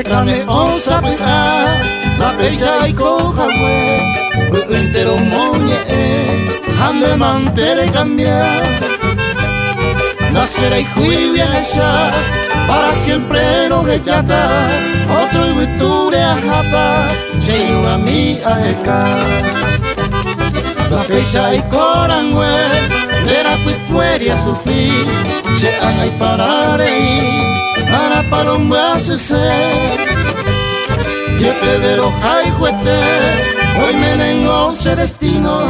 Kane onsa peka la peisa y coja we entero moñe hande mantere cambiar nacerá y juivia ella para siempre no rechata otro y victoria jata se a mí a eka la peisa y coran we de la picueria sufrir se haga y parare para palomba se Jefe de los jaijuetes, hoy me nengo ese destino,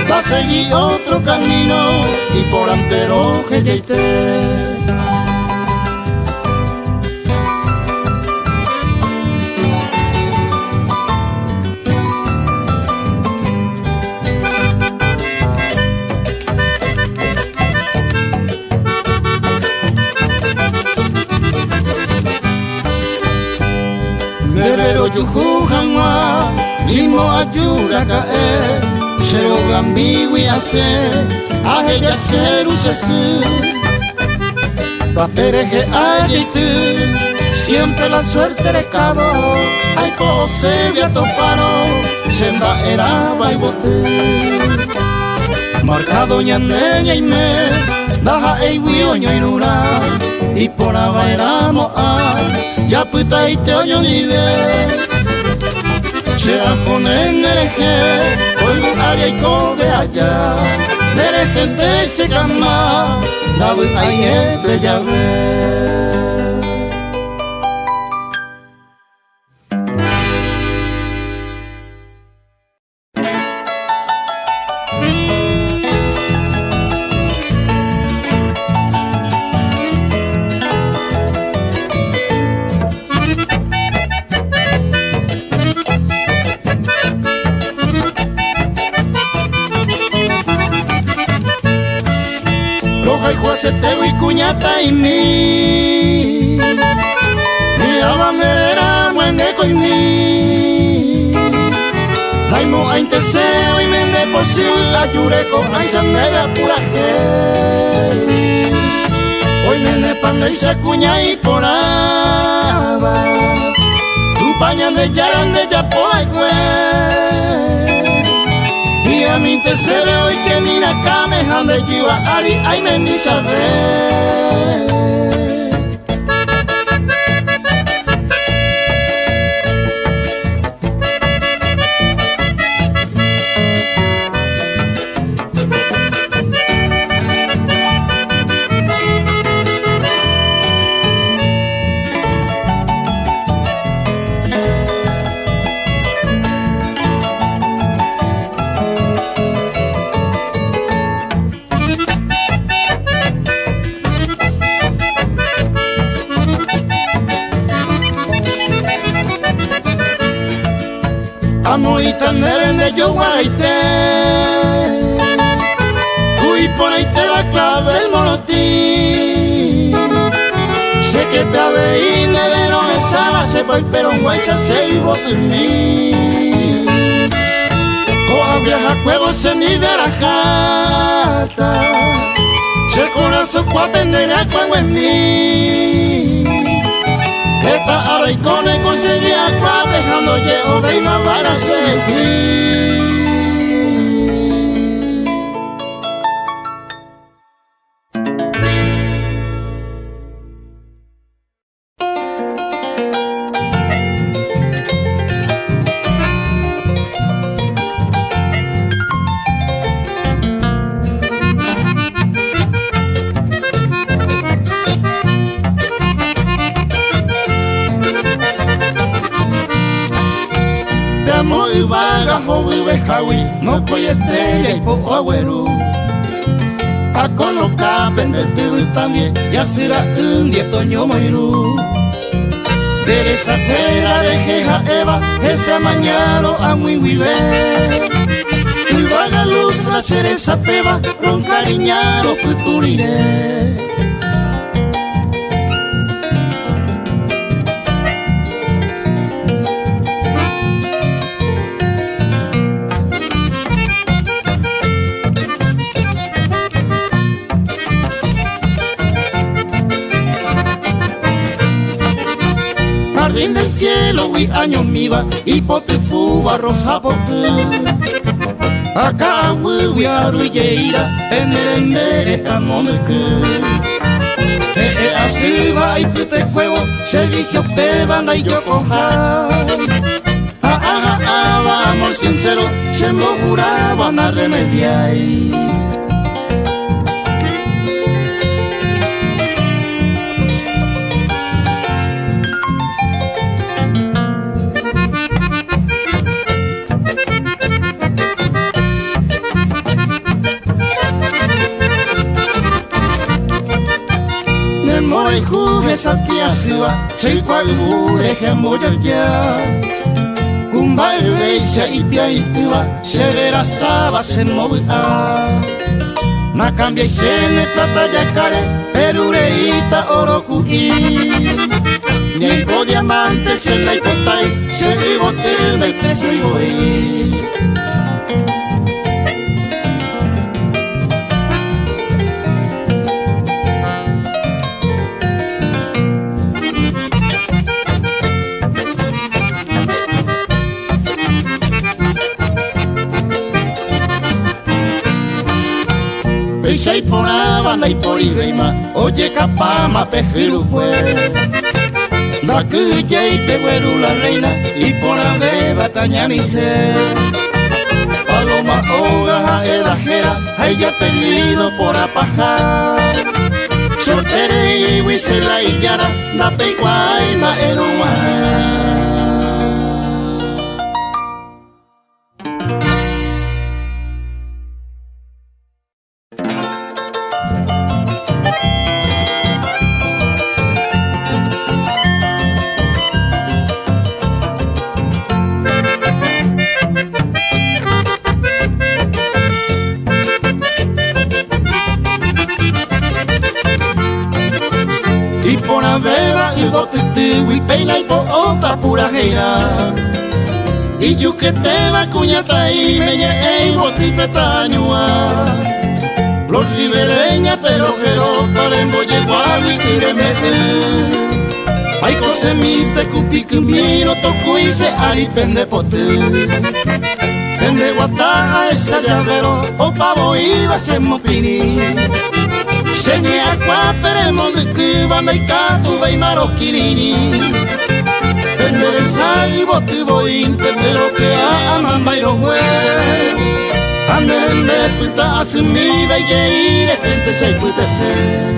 va a seguir otro camino y por antero que yeite. Pero yuhu hanwa limo ayura kae shero gambiwi ase aheya seru sesi papereje ayitu siempre la suerte de cabo ay kose via topano senda era baibote marcado ñaneña y me daja eiwio ñoirura y por abaeramo a ya puta y te oyo ni ve se ajonen ereje hoy área y cobe allá de gente se cama dabu ayete ya ve Seteo y cuñata y mi abanderera mueneco y mi Laimo a inteseo y mende por si ayureco a isandega puraje hoy mende panda y se cuña y por aba tu paña de yaran de yapoa y a mí te se ve hoy que mira kame hande jiwa ari ay me mi saber amo y tan de yo guaite uy por ahí te la clave el monotí sé que te ave y nevero esa la sepa pero un guaysa se y bote en mí coja viaja cuevo se ni vera jata se corazón cuapendera cuevo en mí esta ahora y con el conseguía acá dejando llevo de iba para seguir. Muy vaga, joven bejawi, no coy estrella y po agüero. A colocar pendente también, ya será un día toño moiru. De esa fuera de jeja eva, esa mañana a muy vive. Muy vaga luz, la cereza peba, ron cariñado puturire. jardín del cielo, wi año miba, y pote puba rosa pote. Acá wi aru yeira, en camón el que. Así va y pute juego, se dice bebanda y yo coja. Amor sincero, se me juraban a remediar. Moy juve sakia siwa sei kwa gure hemoya ya kumba veisha itia itua se verá saba se movia na cambia y se ne plata ya care perureita oroku i ni po diamante se la ipotai se ribote de precio y voy. Y por Habana y por Ibeima, oye capama pejiru pues. Da cuya y pegueru la reina, y por la beba tañanice. Paloma hoga el ajera, ella apellido por apajar. Sortere y huisela y yara, da peguaima eruma. Y yo que te va cuñata y me llegué y petañua. Los ribereña pero jerota le molle guavi y le mete. Ay cose mi te cupi que miro toco y se ari pende pote. Pende guata esa llavero o pavo iba se mopini. Señe aqua peremos de que banda y catu ve y maroquirini. Endereza y bote voy entender lo que aman bailo güey. Anden en me puta hace mi bella y de gente se puede ser.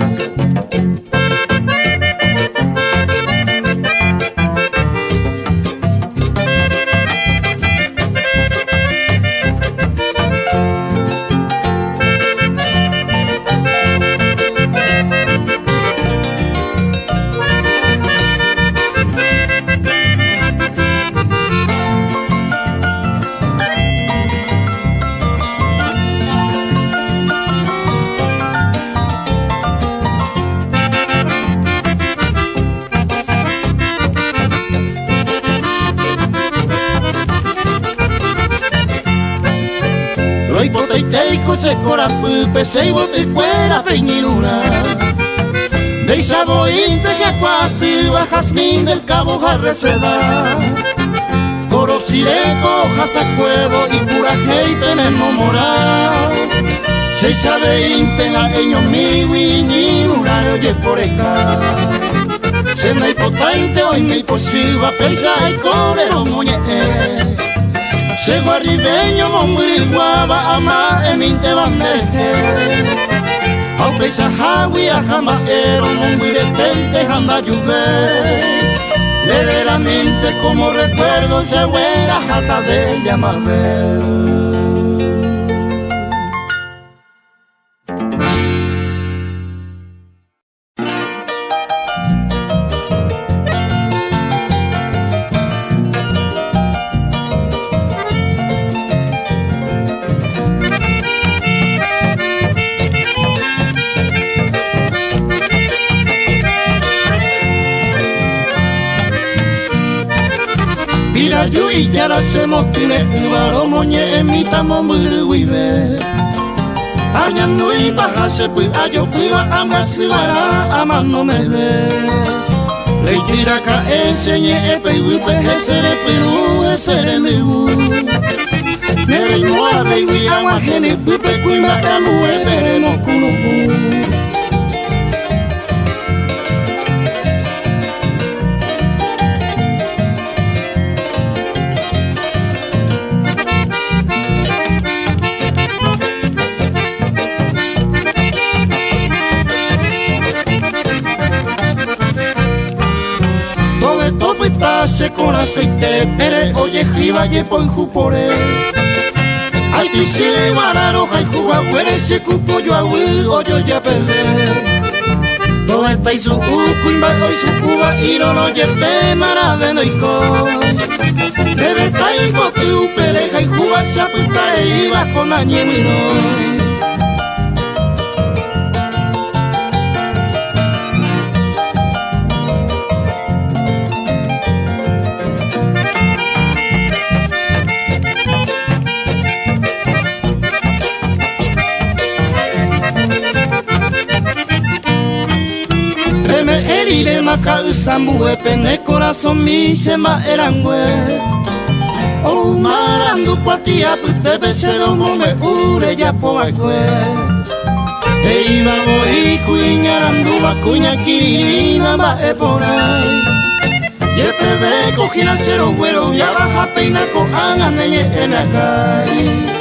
Se cora pupe se bote cuera peñiruna de Isabo inte que quasi va jazmín del cabo jarreceda coro sireco jasacuevo y pura hey tenemos moral se sabe inte a ellos mi wiñiruna le oye por acá se no hay potente hoy mi posible pensar y corero moñe. Llego arribeño, monguiriguaba, ama, eminte bandete. Au peisa hawi, ajama, ero, monguiretente, janda lluve. Verdaderamente como recuerdo, se huera, jata de Yamabel. Y ya la se motine ubaro moñe emita momuru wibe añando y baja se pues ayo cuiva amasibara amano me ve Leitira ka enseñe epe wipe hesere peru hesere nebu. Nere noa baby ama hene wipe kuima emu ebere no kunubu. Se con aceite pere oye jiba ye pon jupore ay pise mararo hay juga puere se cupo yo awi oyo ya pele no está y su cuimba hoy su cuba y no lo lleve maraveno y coi debe estar y bote pere hay juga se apunta e iba con añemino. Erire maka usambu pene corazón mi sema erangwe o marandu kwatia pute besero mome ure ya poakwe ei babo i kuñarandu bakuña kiririna ba eporai ye pebe cojina cero güero ya baja peina ko anganeñe enakai.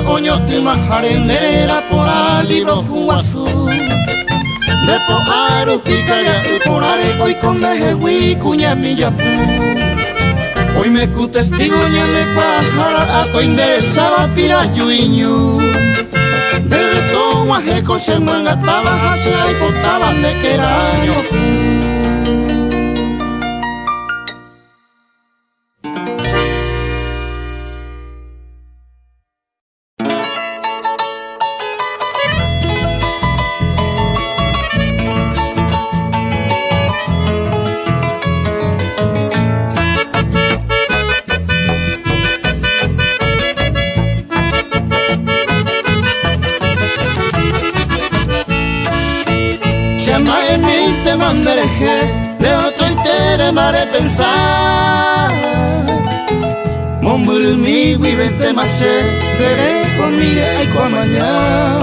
Oño te majarenera por al libro juasu de poaru picaya por ale hoy con mejewi cuña mi yapu hoy me cu testigo ña de cuajara a to interesaba pira yuiñu de todo majeco se manga taba hase ay potaba de queraño. Chama en mi te mandereje de otro interés mare pensar Momburu mi vivete mase dere con mire ay kwa mañana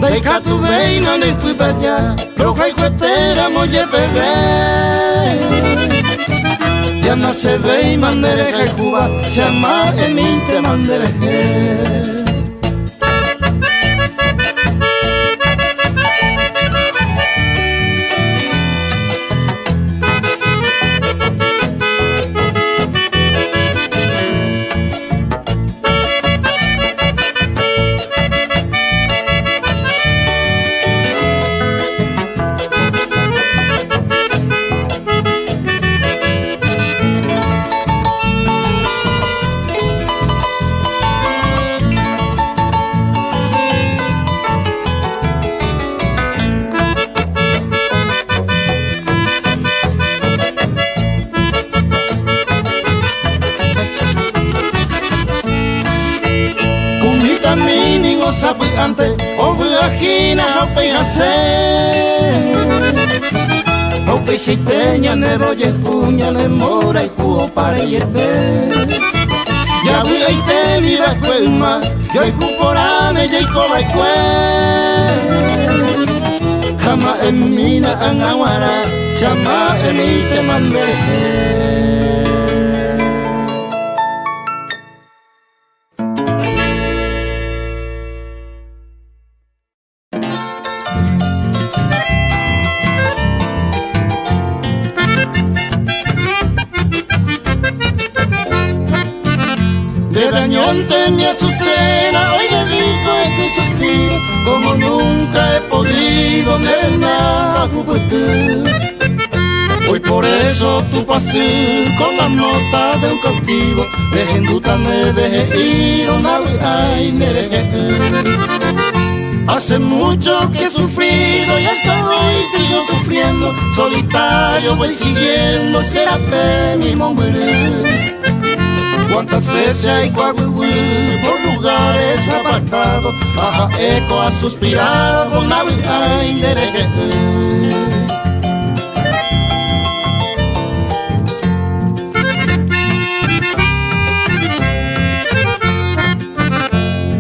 dai katu veina ne tu banya roja y cuetera moye bebé ya no se ve y mandereje Cuba chama en mi te mandereje. Sabe ante o vagina o peinace o peisiteña ne boye cuña ne mora y jugo para yete ya voy a ite mi vascuema yo y juporame y coba y cue jama en mina anawara chama en mi te mandeje. Ante mi azucena, hoy dedico este suspiro, como nunca he podido ver nada juventud. Hoy por eso tú pasé con la nota de un cautivo, dejen duda me deje ir, una ay nereje. Así Hace mucho que he sufrido y hasta hoy sigo sufriendo. Solitario voy siguiendo, será mi morir. Cuántas veces hay coahuihui por lugares apartados, ajá, eco ha suspirado con la vida inderecha.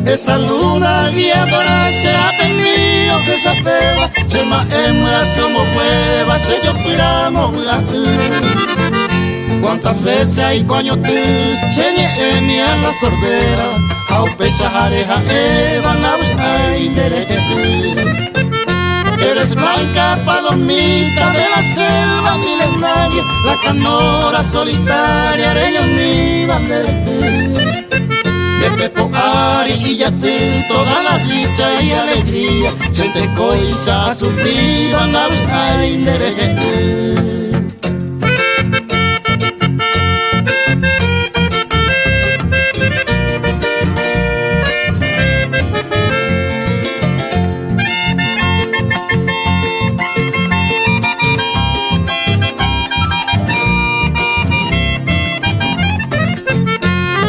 Esa luna guiadora será mío que se apega, se ma emua somos prueba, se yo piramos. Cuántas veces hay coño tú, cheñe emi a la sordera, au pechajareja evan a inderecha. Eres blanca palomita de la selva milenaria, la canora solitaria, areña unida de de Pepo Ari y Yati, toda la dicha y alegría, se te coisa a sufrir, van a inderecha.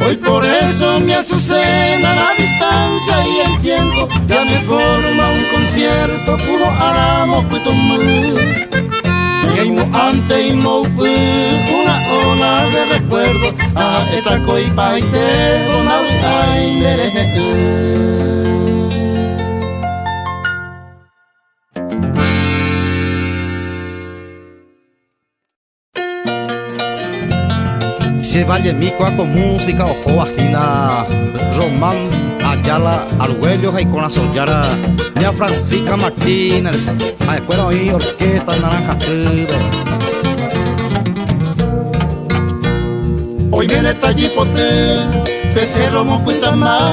Hoy por eso me azucena la distancia y el tiempo, ya me forma un concierto puro aramo puto mu. Yeimo ante y moupu, una ola de recuerdo, a esta coipa y te una inderecha. Se vale mico con música ojo ajina, Román Ayala Arguello y con la soñara, Nia Francisca Martínez, a escuela hoy orquesta naranja tudo. Hoy viene Tajipote, Becerro Mocuitama,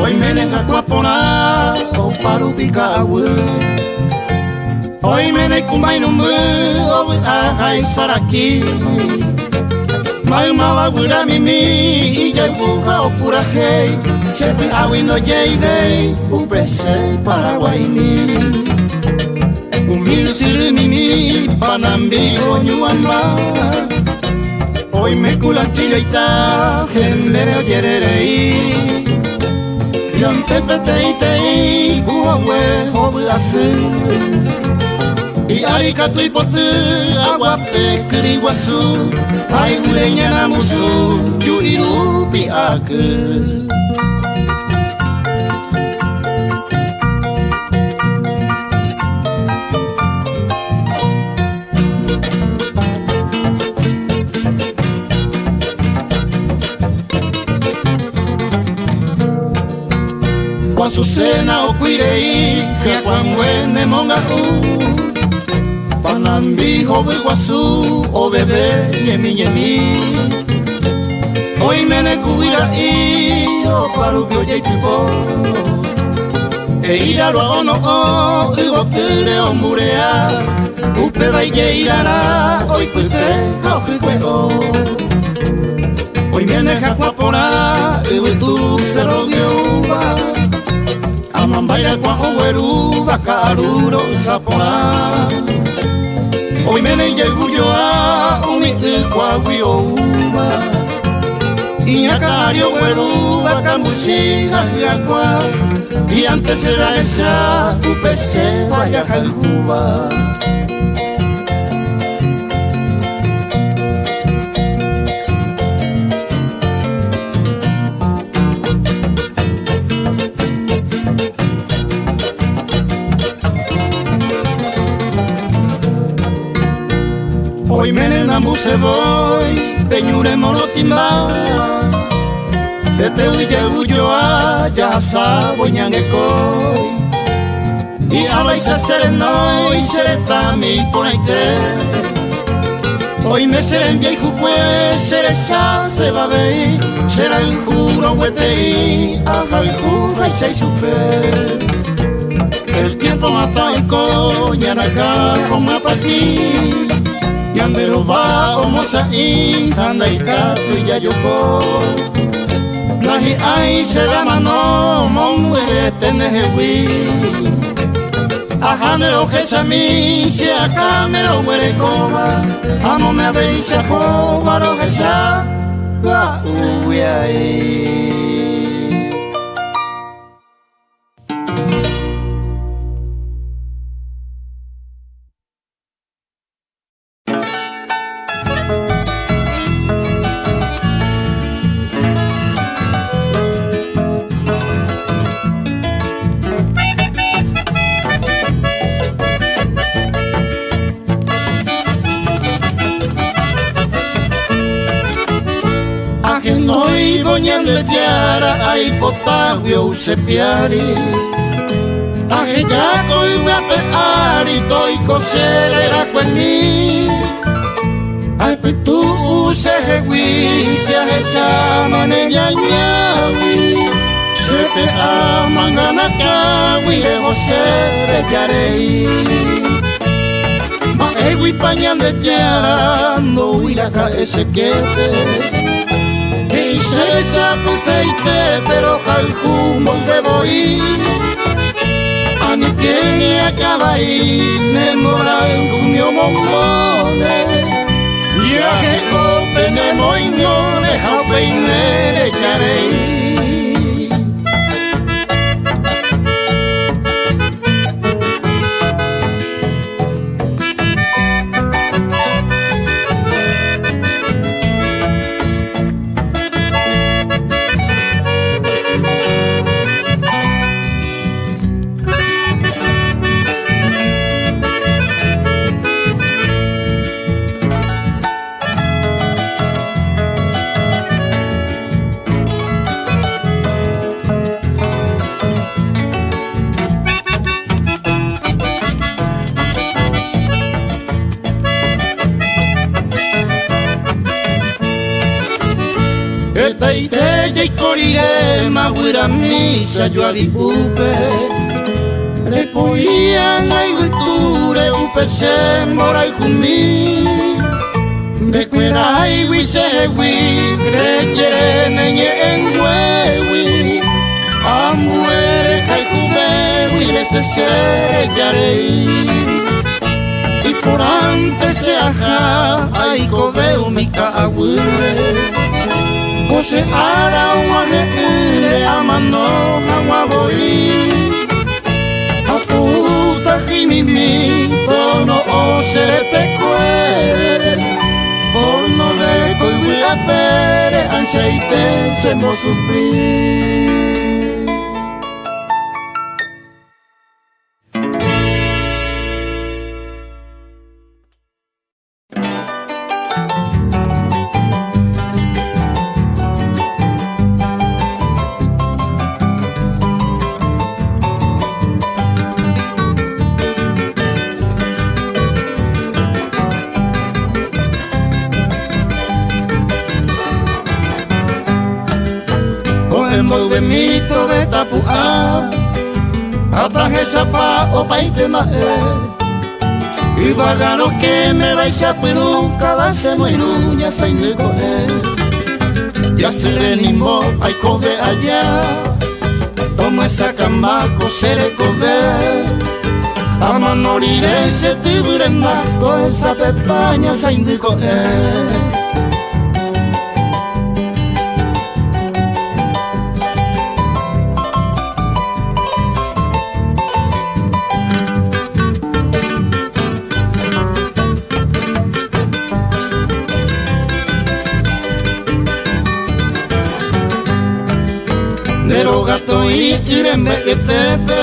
hoy viene Jacuapona, o Parupicahu. Hoy viene Kumainumbu, o Ajay Saraki. Maima wura mimi ija buja o pura hey, chepi awino jayday, upese Paraguayni. Umisiri mimi panambi onyuama. Hoy me culanquillo ita, gemere oyererei. Yante peteitei, uawe oblase. Y aricatu y potu, aguape kiriguasu, ay ureña namusu, yuriru piaku. Kwa susena okuirei, kia kwangwene mongaku. Panambi joven guasú, o bebé, yemi. Hoy me ne cuida y o parubio y tipo. E ira lo ono o, y botere o murea. Upe va y irara, hoy pute, hoji cuero. Hoy me ne jacuapora, y tu cerro guiuba. Amambaira cuajo gueruba, caruro sapora. Hoy me ne lleguyo a umi kwa wioma y acario hueruba camusiga yakwa y antes era esa tu pese vaya jaljuba. Hoy me enamuse voy, peñure morotimba. De te huye a ya sabo ñangecoy. Y abaisa sereno y sereta mi ponaite. Hoy me seren viejo jucue, seresa se va a ver. Será el juro huetei, ajá el juga y se super. El tiempo mata en coña acá como para ti. Yandero va o moza y anda y tato y ya yoko. Na hi ai se la mano muere tenewi ajanero hechami se akamero muere koma amo me veise jova ro hesa ga uai. Noi vogliamo tiara ai potagio se piari a già coi vape ari toi cosere ra queni ai tu se hewi se esa manenya nyawi se pe amangana kawi e jose de yarei ma ewi pañan de tiara no ira ka ese quete se sabe seite pero jaljumo de voy a mi que acaba y memorar un mio mombone y a que opene moñone a peinere yarei. Ite y corire ma guira misa yo adi upe repoían ay viture upe se mora y jumi de cuera ay wise wi creyere neñe en huewi amuere ay jume wi se yarei y por antes se aja ay coveu mi caagüire Jose ara uanere amano hawaboi a puta jimimi tono o serete cuere por no le coigui a pere anseite se mo sufrir. Mito de tapu'a ataje sapa o paite mae y vagano que me vais a peru cada se no iruña sin coger ya se renimó hay cove allá como esa cama cosere cover a manoriré se tiburen más toda esa pepaña sin coger. Gato y irembe que tepe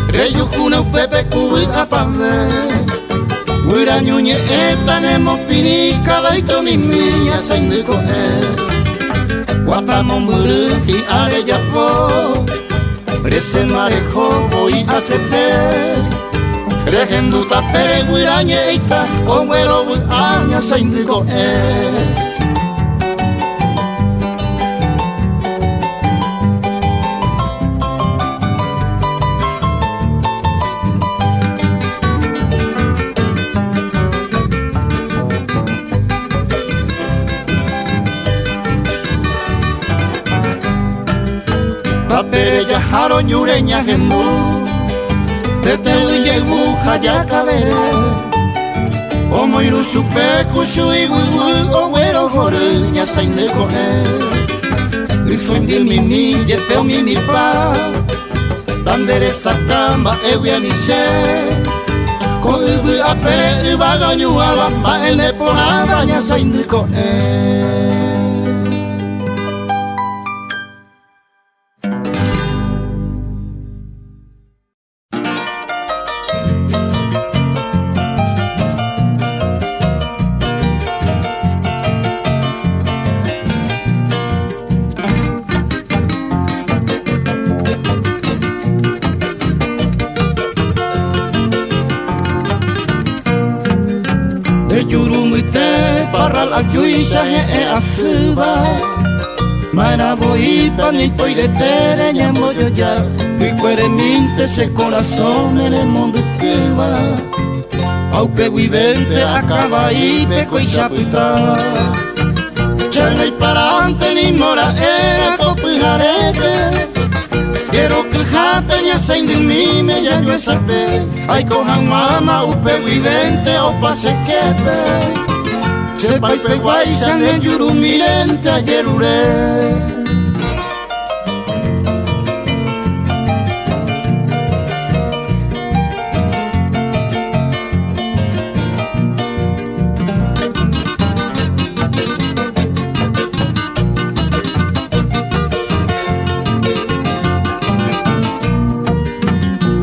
Reyu june upepe kubi apame Wira ñuñe etanemo pini Kada ito ni miña saindiko Guatamon buruki are yapo Prese marejo voy a sete Regenduta pere wira ñeita Ongwero bu aña saindiko Papere ya jaro ñureña gemu Tete uye buja ya cabere Omo iru supe kushu iwiwi Owero jore ña sainde koe Usoindi mimi yepeo mimi pa Tandere sakamba ewe anise Ko uwi apere ubaga nyuala Ma ene ponada ña sainde koe Yuisa he asuba Mana voy pan y poi de tere ñamo yo ya Y cuere minte ese corazón en el mundo que va Aupe vivente acaba y peco y chaputa Chana y para ante ni mora copujarete Quiero que japeña se indi me ya yo sabe Ay cojan mama upe vivente o pase quepe Sepa y peguay san en yurumirente ayerure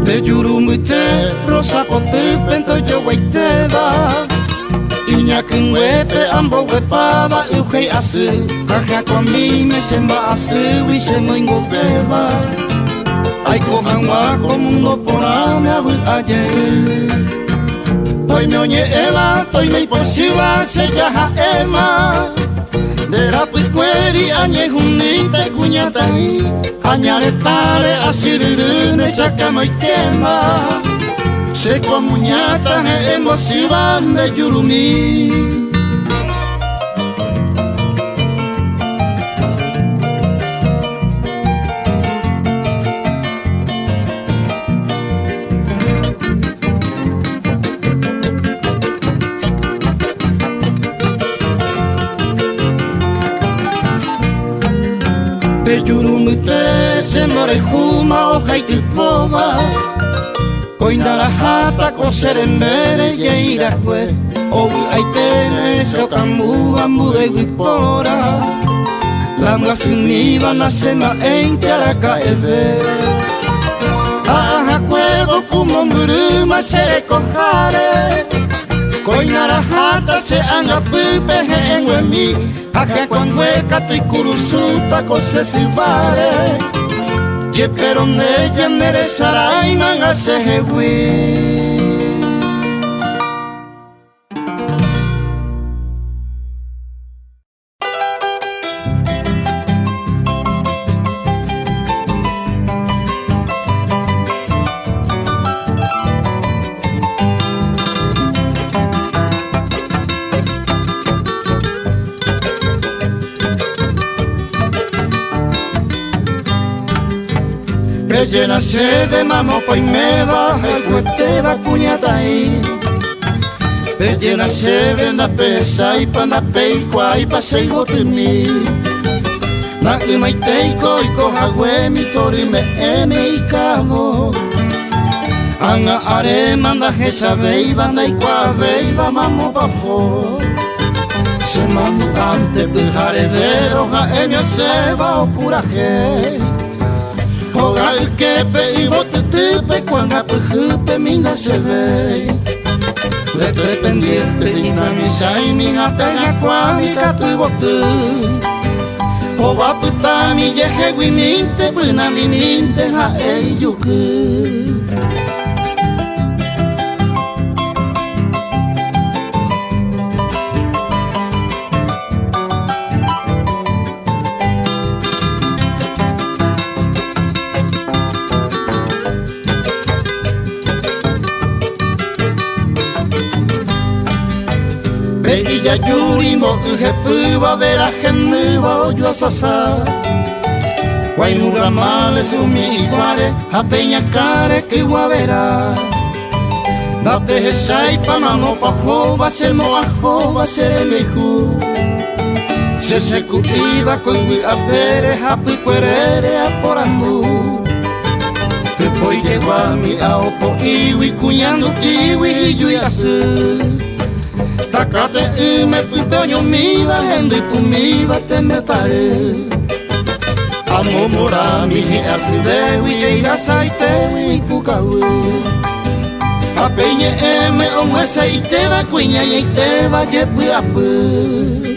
De yurumite rosa pote pento yo guaiteba Iña kung wepe ambo wepaba ukhay asu Kaka kwa mime semba asu wise moingo feba Ay kohan wako mundo porame abu aye Toy mionye eva, toy mei posiwa se yaha ema Dera puikweri anye hunite kuñatai Añare tare asirurune sakamo ikema Se comuñata he emociban de yurumi De yurumi te se more juma o haiti pova Koindara hata koserembere yeirakwe Ogu aitene sokambu ambu egwipora Lambga suniba nasema enkiaraka eve Aha kwego kumomburuma sere kohare Koindara hata se anga pupe he engwemi Haka kwangweka tuikurusuta kose silvare Pero ne yamere sarai manga sehewi Llena de mamo pa y me baja el hueteba cuñatai Llena de na pesa y pa na peikwa y pa seigo tumi Na ima y teiko y coja mi tori me eme y cabo Anga are manda jesa veiva na y kwa veiva mamo bajo Se mando ante pujare vero ja emio seba o pura je Hoga kepe y bote tepe cuanga pujupe mina se ve Letre pendiente dina misa y mi japeña cuamica tu bote Hoga puta mi yeje guiminte puna di minte ja eyuku ya yuri mo ujepu va ver a gente va yo asasa Guaymuramales umi iguare, a peñacare que guavera. Da pejeshai pa mamo pa jova, ser moajo, va ser el mejú. Se cuida con a pere, a picuerere, a poramu. Trepo y llegó a mi a opo iwi, cuñando kiwi y yo y así. Takate me pipeño miva, gente pumiva te metaré. Amo mora mi así de wi, eira saite wi pukawi. A peñe eme o muesa y te va cuña y te va yepi apu.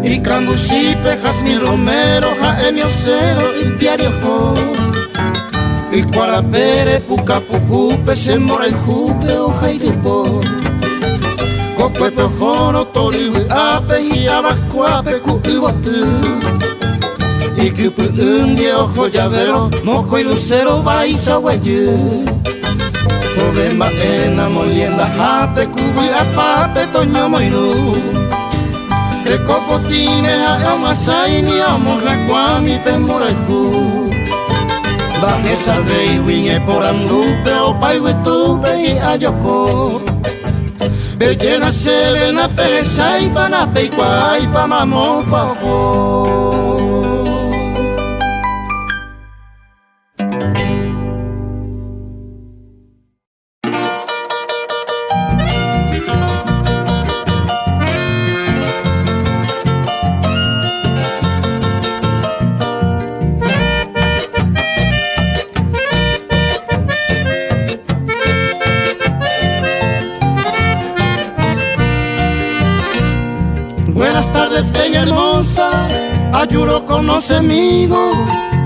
Y Cambuchipe, Jazmín Romero, Jaime Ocero y Diario Jo. Y Cuarapere, Pucapucupe, se mora el jupe, hoja y depo. Cocuepe, Joro, Toriwi, Ape, y Abacuape, Cuibote. Y Cupe, ojo llavero, Moco y Lucero, Baiza, Hueye. Tobemba, Ena, Molienda, Jape, Cubi, Apape, Toño, Moinú. De copotine a masai ni amo rakwami pe moraiku. Baje sabe winge por andupe o paiwe tupe y ayoko. Bellena se ven a pereza y pana peikwa y pa mamo pa ojo. Buenas tardes, bella hermosa, Ayuro conocemigo,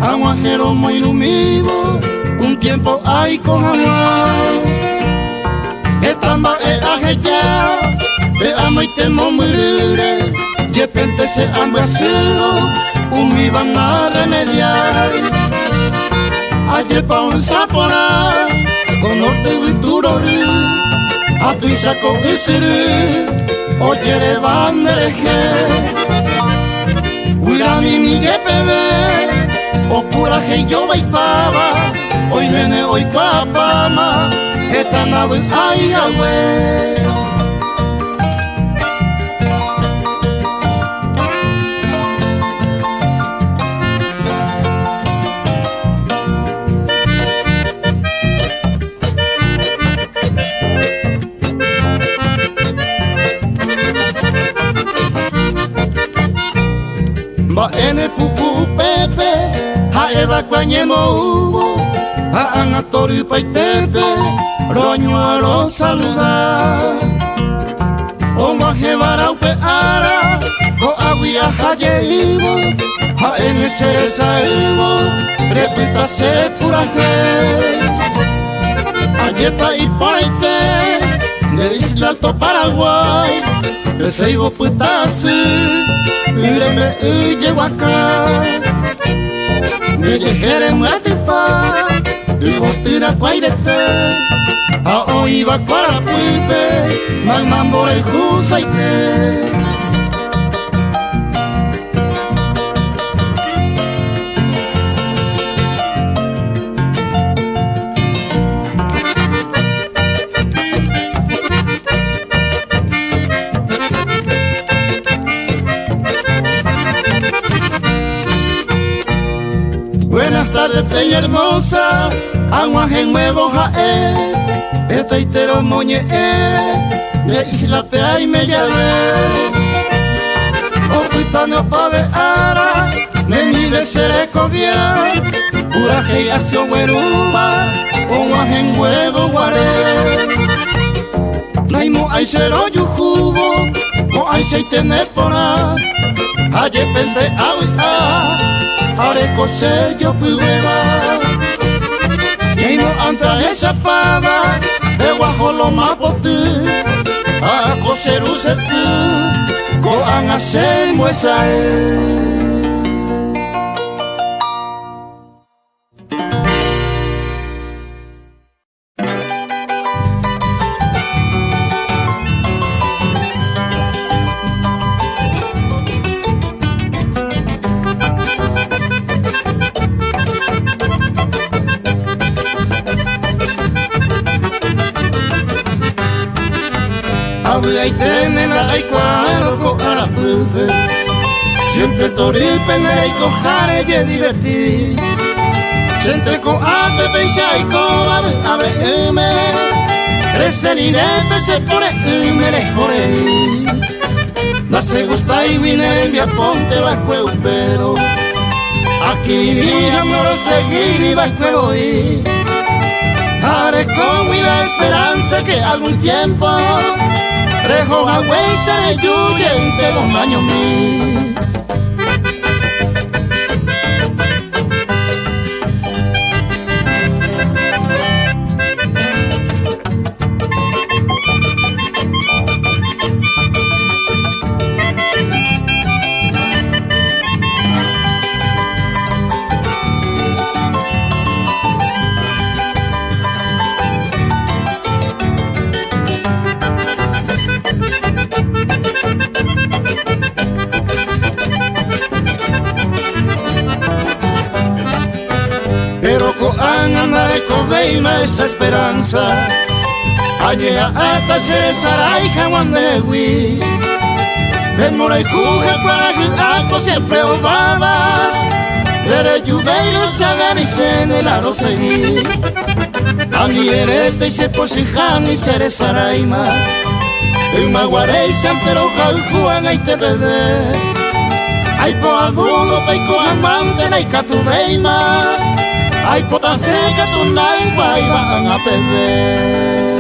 aguajero muy lumivo, un tiempo hay cojama. Estamba e ajeya, veamos y temo murire, yepente se ambasero, mi van a remediar. Ayepa un sapona, con norte y turori, a tu isaco isiri. Oyere bandereje, huira mi migue pebe, o pura que yo baipaba, hoy viene hoy papama, esta nave ay agüe. Ba ene pupu pepe, ha eva kwanyemo ubo, ha angatori paitepe, roñuelo saluda. O majevara upe ara, go aguia haye ibo, ha ene seresa ibo, repita se puraje. Ayeta y paraite, de Isla Alto Paraguay, de Seibo putasi. Ureme llego acá, me llegere muatipa, y botira cuairete, a oiva para puipe, mamambore jusaite. Buenas tardes, bella hermosa, aguaje nuevo jae, esta itero moñe de Isla Pea y me llave. O pitano pave ara, neni de serecovia, puraje y asio hueruba, o guaje nuevo guare. Naimo ay cero yujubo, o ay seitene pona, aye pende agua. Areco sello prueba y no entra esa pava de guajo lo mapote a coser usesi nacer muesa. Abuela y tenena ay cuadro con arapupe. Siempre toripe y cojare y divertir. Siempre con ape y sai con ave me. Resenirete se pone me mejore. Da se gusta y vine en ponte va cueu pero. Aquí ni no lo seguir y va cueu y. Haré con la esperanza que algún tiempo Rejo agüey se le lluvia entre los maños míos. Esa esperanza Allá hasta se sarai jawandewi Ben moray kuja cuajitaco siempre obaba Dere yubeiro sagan y se en el aro seguir Ani erete y se posijan y se resaraima El maguarey santero jaljuan ay te bebé Ay po adugo peico amante na ikatubeima Ay pota seca tu nai van a perder.